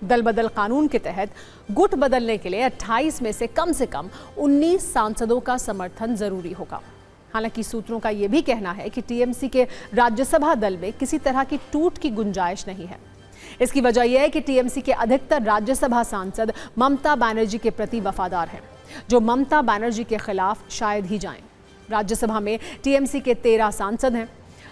दल बदल कानून के तहत गुट बदलने के लिए 28 में से कम 19 सांसदों का समर्थन जरूरी होगा। हालांकि सूत्रों का यह भी कहना है कि टीएमसी के राज्यसभा दल में किसी तरह की टूट की गुंजाइश नहीं है। इसकी वजह यह है कि टीएमसी के अधिकतर राज्यसभा सांसद ममता बनर्जी के प्रति वफादार हैं, जो ममता बनर्जी के खिलाफ शायद ही जाएं। राज्यसभा में टीएमसी के 13 सांसद हैं।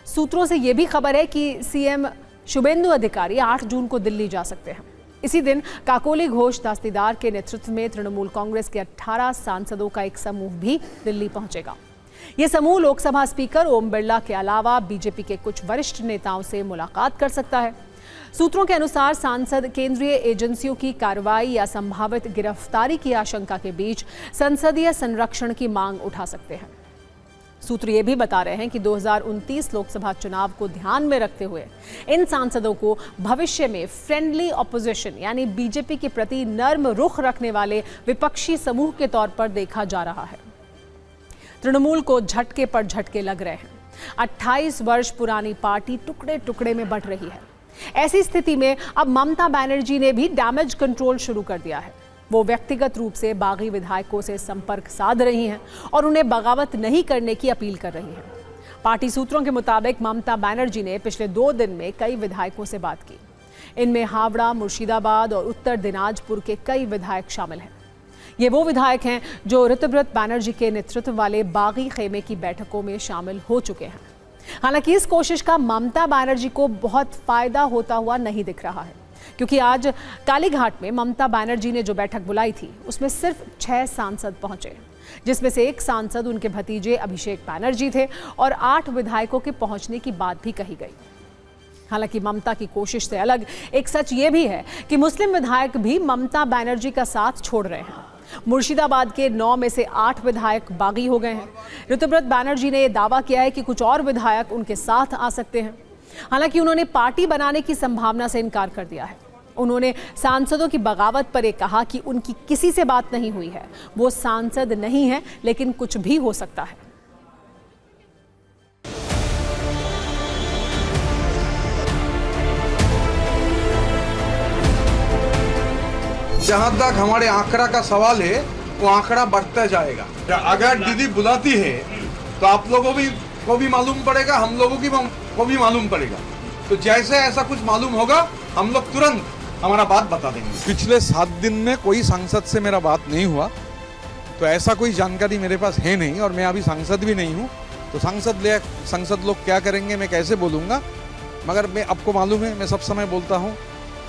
सूत्रों से यह भी खबर है कि सीएम शुभेंदु अधिकारी 8 जून को दिल्ली जा सकते हैं। इसी दिन काकोली घोष दस्तीदार के नेतृत्व में तृणमूल कांग्रेस के 18 सांसदों का एक समूह भी दिल्ली पहुंचेगा। यह समूह लोकसभा स्पीकर ओम बिरला के अलावा बीजेपी के कुछ वरिष्ठ नेताओं से मुलाकात कर सकता है। सूत्रों के अनुसार सांसद केंद्रीय एजेंसियों की कार्रवाई या संभावित गिरफ्तारी की आशंका के बीच संसदीय संरक्षण की मांग उठा सकते हैं। सूत्र ये भी बता रहे हैं कि 2029 लोकसभा चुनाव को ध्यान में रखते हुए इन सांसदों को भविष्य में फ्रेंडली ऑपोजिशन यानी बीजेपी के प्रति नर्म रुख रखने वाले विपक्षी समूह के तौर पर देखा जा रहा है। तृणमूल को झटके पर झटके लग रहे हैं। 28 वर्ष पुरानी पार्टी टुकड़े टुकड़े में बंट रही है। ऐसी स्थिति में अब ममता बनर्जी ने भी डैमेज कंट्रोल शुरू कर दिया है। वो व्यक्तिगत रूप से बागी विधायकों से संपर्क साध रही हैं और उन्हें बगावत नहीं करने की अपील कर रही हैं। पार्टी सूत्रों के मुताबिक ममता बनर्जी ने पिछले 2 दिन में कई विधायकों से बात की। इनमें हावड़ा, मुर्शिदाबाद और उत्तर दिनाजपुर के कई विधायक शामिल हैं। ये वो विधायक हैं जो ऋतुव्रत बनर्जी के नेतृत्व वाले बागी खेमे की बैठकों में शामिल हो चुके हैं। हालांकि इस कोशिश का ममता बनर्जी को बहुत फायदा होता हुआ नहीं दिख रहा है, क्योंकि आज कालीघाट में ममता बनर्जी ने जो बैठक बुलाई थी उसमें सिर्फ 6 सांसद पहुंचे, जिसमें से एक सांसद उनके भतीजे अभिषेक बनर्जी थे और 8 विधायकों के पहुंचने की बात भी कही गई। हालांकि ममता की कोशिश से अलग एक सच ये भी है कि मुस्लिम विधायक भी ममता बनर्जी का साथ छोड़ रहे हैं। मुर्शिदाबाद के 9 में से 8 विधायक बागी हो गए हैं। ऋतुव्रत बनर्जी ने यह दावा किया है कि कुछ और विधायक उनके साथ आ सकते हैं। हालांकि उन्होंने पार्टी बनाने की संभावना से इनकार कर दिया है। उन्होंने सांसदों की बगावत पर यह कहा कि उनकी किसी से बात नहीं हुई है, वो सांसद नहीं है, लेकिन कुछ भी हो सकता है। जहां तक हमारे आंकड़ा का सवाल है, वो आंकड़ा बढ़ता जाएगा। अगर दीदी बुलाती है तो आप लोगों को भी मालूम पड़ेगा, हम लोगों को भी मालूम पड़ेगा। तो जैसे ऐसा कुछ मालूम होगा हम लोग तुरंत हमारा बात बता देंगे। पिछले 7 दिन में कोई सांसद से मेरा बात नहीं हुआ, तो ऐसा कोई जानकारी मेरे पास है नहीं और मैं अभी सांसद भी नहीं हूँ। तो सांसद लोग क्या करेंगे मैं कैसे बोलूँगा, मगर मैं आपको मालूम है मैं सब समय बोलता हूँ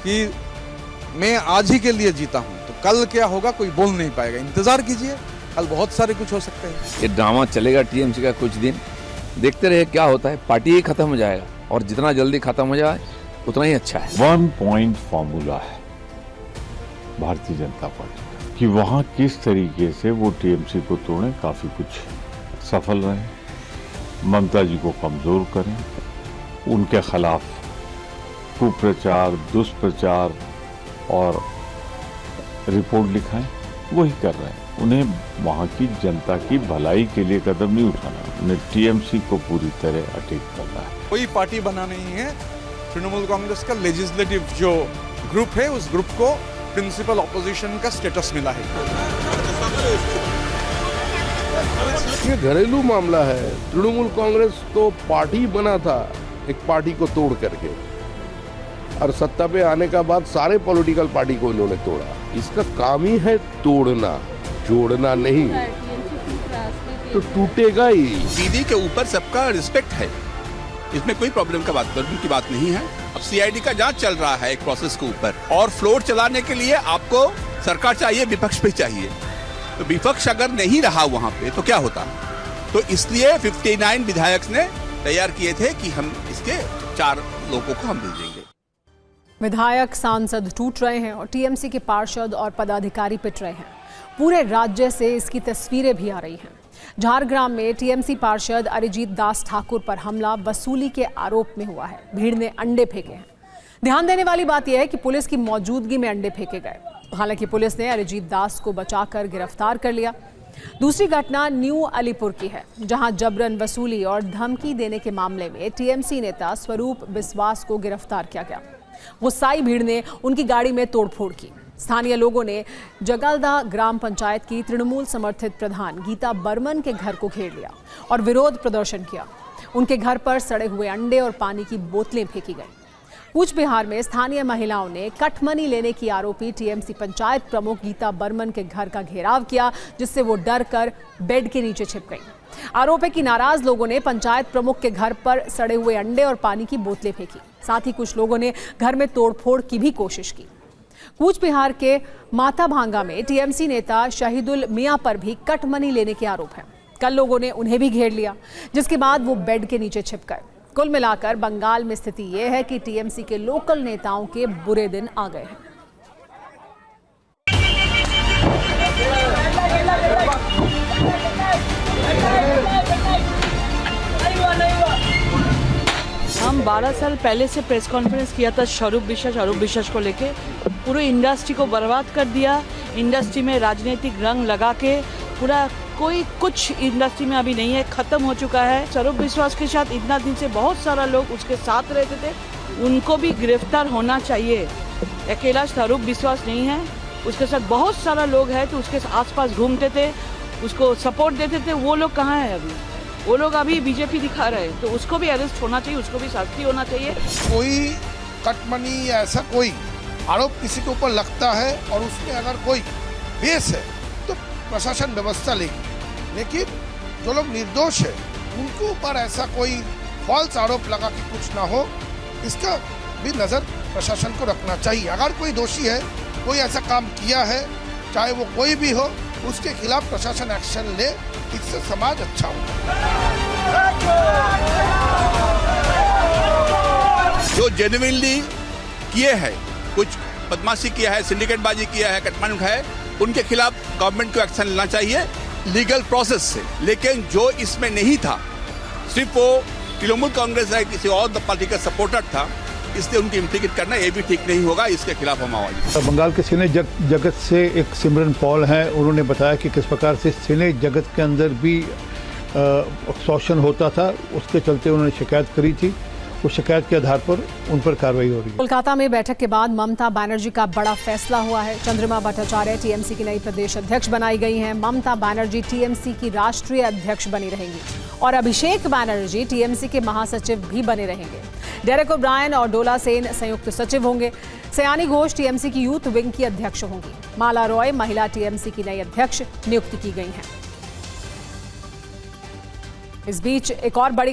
कि मैं आज ही के लिए जीता हूँ, तो कल क्या होगा कोई बोल नहीं पाएगा। इंतजार कीजिए, कल बहुत सारे कुछ हो सकते हैं। ये ड्रामा चलेगा टीएमसी का कुछ दिन, देखते रहे क्या होता है। पार्टी ही खत्म हो जाएगा और जितना जल्दी खत्म हो जाए उतना ही अच्छा है। 1 पॉइंट फॉर्मूला है भारतीय जनता पार्टी का कि वहाँ किस तरीके से वो टीएमसी को तोड़ें, काफी कुछ सफल रहे। ममता जी को कमजोर करें, उनके खिलाफ कुप्रचार, दुष्प्रचार और रिपोर्ट लिखाएं, वही कर रहे हैं। उन्हें वहाँ की जनता की भलाई के लिए कदम नहीं उठाना, उन्हें टीएमसी को पूरी तरह अटैक करना है। कोई पार्टी बना नहीं है। तृणमूल कांग्रेस का लेजिस्लेटिव जो ग्रुप है, उस ग्रुप को प्रिंसिपल ऑपोजिशन का स्टेटस मिला है। ये घरेलू मामला है। तृणमूल कांग्रेस तो पार्टी बना था एक पार्टी को तोड़ करके, और सत्ता पे आने का बाद सारे पॉलिटिकल पार्टी को इन्होंने तोड़ा। इसका काम ही है तोड़ना, जोड़ना नहीं, तो टूटेगा ही। दीदी के ऊपर सबका रिस्पेक्ट है, इसमें कोई प्रॉब्लम की बात नहीं है। अब सीआईडी का जांच चल रहा है एक प्रोसेस के ऊपर, और फ्लोर चलाने के लिए आपको सरकार चाहिए, विपक्ष भी चाहिए। तो विपक्ष अगर नहीं रहा वहां पे तो क्या होता। तो इसलिए 59 विधायक ने तैयार किए थे कि हम इसके 4 लोगों को हम भेजेंगे। विधायक सांसद टूट रहे हैं और टीएमसी के पार्षद और पदाधिकारी पिट रहे हैं। पूरे राज्य से इसकी तस्वीरें भी आ रही हैं। झारग्राम में टीएमसी पार्षद अरिजीत दास ठाकुर पर हमला वसूली के आरोप में हुआ है। भीड़ ने अंडे फेंके हैं। ध्यान देने वाली बात यह है कि पुलिस की मौजूदगी में अंडे फेंके गए। हालांकि पुलिस ने अरिजीत दास को बचाकर गिरफ्तार कर लिया। दूसरी घटना न्यू अलीपुर की है, जहां जबरन वसूली और धमकी देने के मामले में टीएमसी नेता स्वरूप बिस्वास को गिरफ्तार किया गया। गुस्साई भीड़ ने उनकी गाड़ी में तोड़फोड़ की। स्थानीय लोगों ने जगलदा ग्राम पंचायत की तृणमूल समर्थित प्रधान गीता बर्मन के घर को घेर लिया और विरोध प्रदर्शन किया। उनके घर पर सड़े हुए अंडे और पानी की बोतलें फेंकी गई। कूच बिहार में स्थानीय महिलाओं ने कटमनी लेने की आरोपी टीएमसी पंचायत प्रमुख गीता बर्मन के घर का घेराव किया, जिससे वो डर कर बेड के नीचे छिप गई। आरोप है कि नाराज लोगों ने पंचायत प्रमुख के घर पर सड़े हुए अंडे और पानी की बोतलें फेंकी। साथ ही कुछ लोगों ने घर में तोड़फोड़ की भी कोशिश की। कूच बिहार के माता भांगा में टीएमसी नेता शहीदुल मियां पर भी कटमनी लेने के आरोप हैं। कल लोगों ने उन्हें भी घेर लिया, जिसके बाद वो बेड के नीचे छिप गए। कुल मिलाकर बंगाल में स्थिति यह है कि टीएमसी के लोकल नेताओं के बुरे दिन आ गए हैं। हम 12 साल पहले से प्रेस कॉन्फ्रेंस किया था स्वरूप विश्वास को लेके। पूरी इंडस्ट्री को बर्बाद कर दिया। इंडस्ट्री में राजनीतिक रंग लगा के पूरा कोई कुछ इंडस्ट्री में अभी नहीं है, खत्म हो चुका है। स्वरूप विश्वास के साथ इतना दिन से बहुत सारा लोग उसके साथ रहते थे, उनको भी गिरफ्तार होना चाहिए। अकेला स्वरूप विश्वास नहीं है, उसके साथ बहुत सारा लोग हैं तो उसके आसपास घूमते थे, उसको सपोर्ट देते थे। वो लोग कहाँ हैं अभी? वो लोग अभी बीजेपी दिखा रहे हैं, तो उसको भी अरेस्ट होना चाहिए, उसको भी शास्ति होना चाहिए। कोई कटमनी या ऐसा कोई आरोप किसी के ऊपर लगता है और उसमें अगर कोई बेस है तो प्रशासन व्यवस्था लेगी, लेकिन जो लोग निर्दोष है उनके ऊपर ऐसा कोई फॉल्स आरोप लगा कि कुछ ना हो, इसका भी नज़र प्रशासन को रखना चाहिए। अगर कोई दोषी है, कोई ऐसा काम किया है, चाहे वो कोई भी हो, उसके खिलाफ प्रशासन एक्शन ले, इससे समाज अच्छा होगा। जो जेन्युइनली किए हैं, कुछ बदमाशी किया है, सिंडिकेटबाजी किया है, कटमांड है, उनके खिलाफ गवर्नमेंट को एक्शन लेना चाहिए लीगल प्रोसेस से। लेकिन जो इसमें नहीं था, सिर्फ वो तृणमूल कांग्रेस है, किसी और पार्टी का सपोर्टर था, इसलिए उनकी इम्प्लीकेट करना ये भी ठीक नहीं होगा। इसके खिलाफ हम आवाज। बंगाल के सिने जगत से एक सिमरन पॉल हैं, उन्होंने बताया कि किस प्रकार से सिने जगत के अंदर भी शोषण होता था, उसके चलते उन्होंने शिकायत करी थी। उस शिकायत के आधार पर उन पर कार्रवाई हो रही है। कोलकाता में बैठक के बाद ममता बनर्जी का बड़ा फैसला हुआ है। चंद्रिमा भट्टाचार्य टीएमसी की नई प्रदेश अध्यक्ष बनाई गई हैं। ममता बनर्जी टीएमसी की राष्ट्रीय अध्यक्ष बनी रहेंगी और अभिषेक बनर्जी टीएमसी के महासचिव भी बने रहेंगे। डेरेक ओब्रायन और डोला सेन संयुक्त सचिव होंगे। सयानी घोष टीएमसी की यूथ विंग की अध्यक्ष होंगी। माला रॉय महिला टीएमसी की नई अध्यक्ष नियुक्त की गई हैं। इस बीच एक और बड़ी